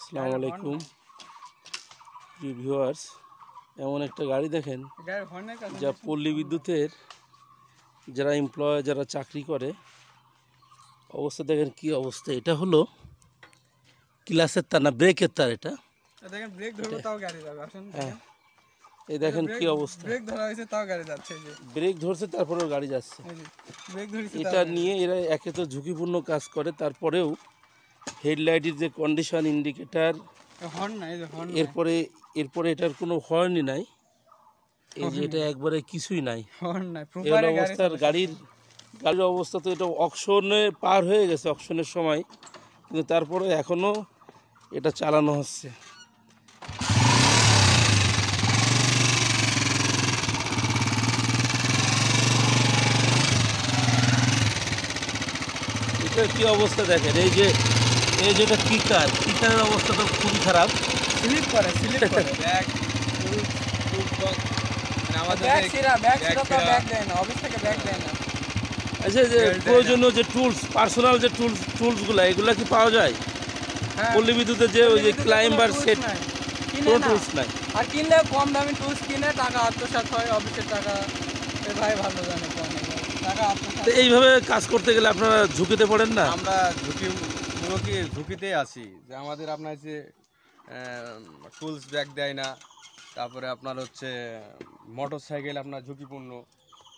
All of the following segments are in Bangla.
আসসালামু আলাইকুম প্রিয় ভিউয়ার্স, এমন একটা গাড়ি দেখেন যা পল্লী বিদ্যুতের যারা এমপ্লয় যারা চাকরি করে অবস্থা দেখেন কি অবস্থা। এটা হলো ক্লাসের তার না ব্রেকের তার। এটা দেখেন ব্রেক ধরবো তাও গাড়ি যাবে। আসুন এই দেখেন কি অবস্থা, ব্রেক ধরা হয়েছে তাও গাড়ি যাচ্ছে। এই যে ব্রেক ধরছে তারপরেও গাড়ি যাচ্ছে। ব্রেক ধরেছে এটা নিয়ে এরা একে তো ঝুঁকিপূর্ণ কাজ করে, তারপরেও হেডলাইটের যে কন্ডিশন ইন্ডিকেটার হর্ন নাই, এই যে হর্ন এরপরে এটার কোনো হর্নই নাই। এই যে এটা একবারে কিছুই নাই, হর্ন নাই এই অবস্থার গাড়ির অবস্থা। তো এটা অকশনে পার হয়ে গেছে, অকশনের সময়, কিন্তু তারপরে এখনো এটা চালানো হচ্ছে। এটা কি অবস্থা দেখেন, এই যে যেটা কিকারের অবস্থা তো খুবই খারাপ। স্লিপ করে ব্যাগ আমাদের ব্যাগ সিরা তো ব্যাগ দেয় না, অফিস থেকে ব্যাগ দেয় না। আচ্ছা, যে প্রয়োজনীয় যে টুলস, পার্সোনাল যে টুলসগুলো এগুলো কি পাওয়া যায়? পল্লী বিদ্যুতের যে ওই যে ক্লাইম্বার সেট, কোনো টুলস নাই। আর কিনলে কম দামি টুলস কিনে টাকা আত্মসাৎ হয়, অফিসের টাকা। ভাই ভালো জানে টাকা আত্মসাৎ। তো এইভাবে কাজ করতে গেলে আপনারা ঝুঁকিতে পড়েন না? আমরা ঝুঁকিতে আছি যে আমাদের আপনার যে টুলস ব্যাগ দেয় না, তারপরে আপনার হচ্ছে মোটর সাইকেল আপনার ঝুঁকিপূর্ণ,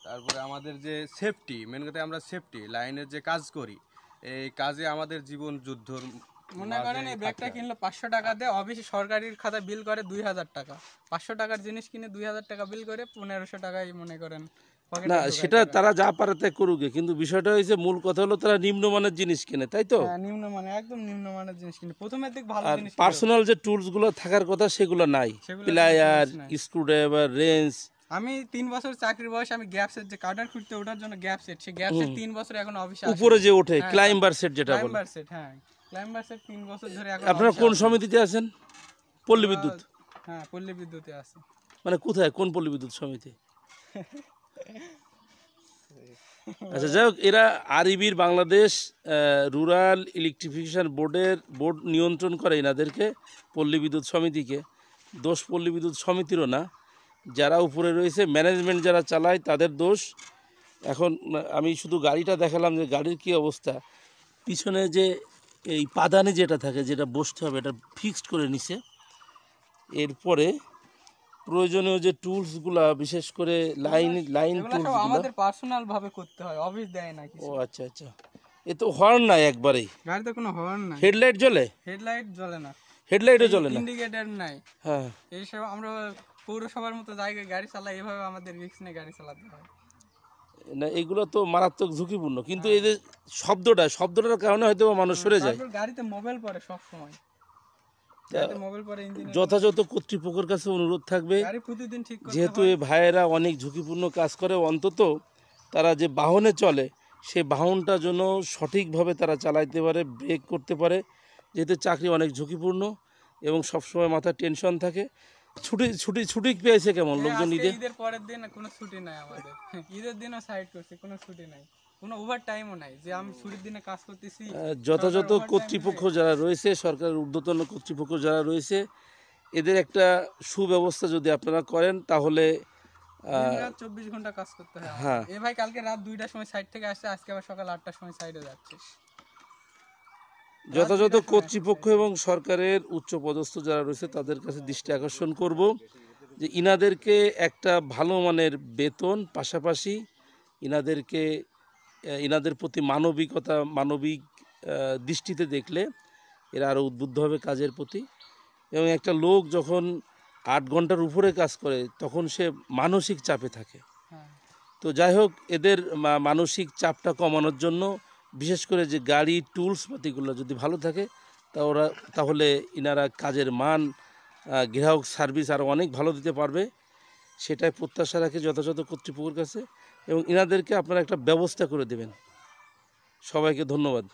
তারপরে আমাদের যে সেফটি, মেন কথা আমরা সেফটি লাইনের যে কাজ করি, এই কাজে আমাদের জীবন যুদ্ধর। মনে করেন এই ব্যাগটা কিনলে 500 টাকা দেয়, অফিসে সরকারির খাতা বিল করে 2000 টাকা। 500 টাকার জিনিস কিনে 2000 টাকা বিল করে 1500 টাকায় মনে করেন না, সেটা তারা যা পারে তাই করুক, কিন্তু বিষয়টা হয়েছে মূল কথা হলো তারা নিম্নমানের জিনিস কিনে, তাই তো? হ্যাঁ, নিম্নমানের, একদম নিম্নমানের জিনিস কিনে। প্রথমের দিক ভালো জিনিস, পার্সোনাল যে টুলসগুলো থাকার কথা সেগুলো নাই, প্লায়ার, স্ক্রুড্রাইভার, রেঞ্জ। আমি 3 বছর চাকরির বয়সে আমি গ্যাপ সেট, যে কার্ডার খুঁজতে ওঠার জন্য গ্যাপ সেট, সে গ্যাপ সেট 3 বছর এখন অফিসে উপরে যে ওঠে ক্লাইম্বার সেট, যেটা বলে ক্লাইম্বার সেট। হ্যাঁ, ক্লাইম্বার সেট 3 বছর ধরে এখন। আপনারা কোন সমিতিতে আছেন? পল্লী বিদ্যুৎ? হ্যাঁ, পল্লী বিদ্যুতে আছে। মানে কোথায়, কোন পল্লী বিদ্যুৎ সমিতি? আচ্ছা, যাই হোক, এরা আরইবির বাংলাদেশ রুরাল ইলেকট্রিফিকেশন বোর্ড নিয়ন্ত্রণ করে এনাদেরকে, পল্লী বিদ্যুৎ সমিতিকে। দোষ পল্লী বিদ্যুৎ সমিতিরও না, যারা উপরে রয়েছে ম্যানেজমেন্ট যারা চালায় তাদের দোষ। এখন আমি শুধু গাড়িটা দেখালাম যে গাড়ির কি অবস্থা। পিছনে যে এই পাদানি যেটা থাকে, যেটা বসতে হবে, এটা ফিক্সড করে নিছে। এরপরে প্রয়োজনীয় যে টুলসগুলা, বিশেষ করে লাইন টুলস আমাদের পার্সোনাল ভাবে করতে হয়, অফিস দেয় না কিছু। ও আচ্ছা, এ তো হর্ন নাই একবারেই, গাড়িতে কোনো হর্ন নাই। হেডলাইট জ্বলে? হেডলাইট জ্বলে না, হেডলাইটও জ্বলে না, ইন্ডিকেটর নাই। হ্যাঁ, এইসব আমরা পৌরসভার মতো জায়গায় গাড়ি চালাই, এভাবে আমাদের রিস্ক নিয়ে গাড়ি চালাতে হয় না। এগুলো তো মারাত্মক ঝুঁকিপূর্ণ, কিন্তু এই যে শব্দটার কারণে হয়তো মানুষ সরে যায়। গাড়িতে মোবাইল পড়ে সব সময়, মোবাইল পড়ে। যথাযথ কর্তৃপক্ষের কাছে অনুরোধ থাকবে, প্রতিদিন ঠিক, যেহেতু এই ভাইয়েরা অনেক ঝুঁকিপূর্ণ কাজ করে, অন্তত তারা যে বাহনে চলে সে বাহনটা যেন সঠিকভাবে তারা চালাইতে পারে, ব্রেক করতে পারে। যেহেতু চাকরি অনেক ঝুঁকিপূর্ণ এবং সবসময় মাথায় টেনশন থাকে। ছুটি পেয়েছে কেমন লোকজন? ঈদের পরের দিন কোনো ছুটি নাই আমাদের। ঈদের দিনও সাইড করছি, কোনো ছুটি নাই, কোনো ওভার টাইমও নাই যে আমি ছুটির দিনে কাজ করতেছি। যথাযথ কর্তৃপক্ষ যারা রয়েছে, সরকারের ঊর্ধ্বতন কর্তৃপক্ষ যারা রয়েছে, এদের একটা সুব্যবস্থা যদি আপনারা করেন তাহলে 24 ঘন্টা কাজ করতে হয়। হ্যাঁ, এ ভাই কালকে রাত 2টার সময় সাইড থেকে আসছে, আজকে আবার সকাল 8টার সময় সাইডে যাচ্ছে। যথাযথ কর্তৃপক্ষ এবং সরকারের উচ্চপদস্থ যারা রয়েছে তাদের কাছে দৃষ্টি আকর্ষণ করব যে ইনাদেরকে একটা ভালো মানের বেতন, পাশাপাশি ইনাদের প্রতি মানবিক দৃষ্টিতে দেখলে এরা আরও উদ্বুদ্ধ হবে কাজের প্রতি। এবং একটা লোক যখন 8 ঘন্টার উপরে কাজ করে তখন সে মানসিক চাপে থাকে। তো যাই হোক, এদের মানসিক চাপটা কমানোর জন্য বিশেষ করে যে গাড়ি টুলস পাতিগুলো যদি ভালো থাকে তাহলে ইনারা কাজের মান, গ্রাহক সার্ভিস আরও অনেক ভালো দিতে পারবে, সেটাই প্রত্যাশা রাখে যথাযথ কর্তৃপক্ষের কাছে। এবং ইনাদেরকে আপনারা একটা ব্যবস্থা করে দেবেন। সবাইকে ধন্যবাদ।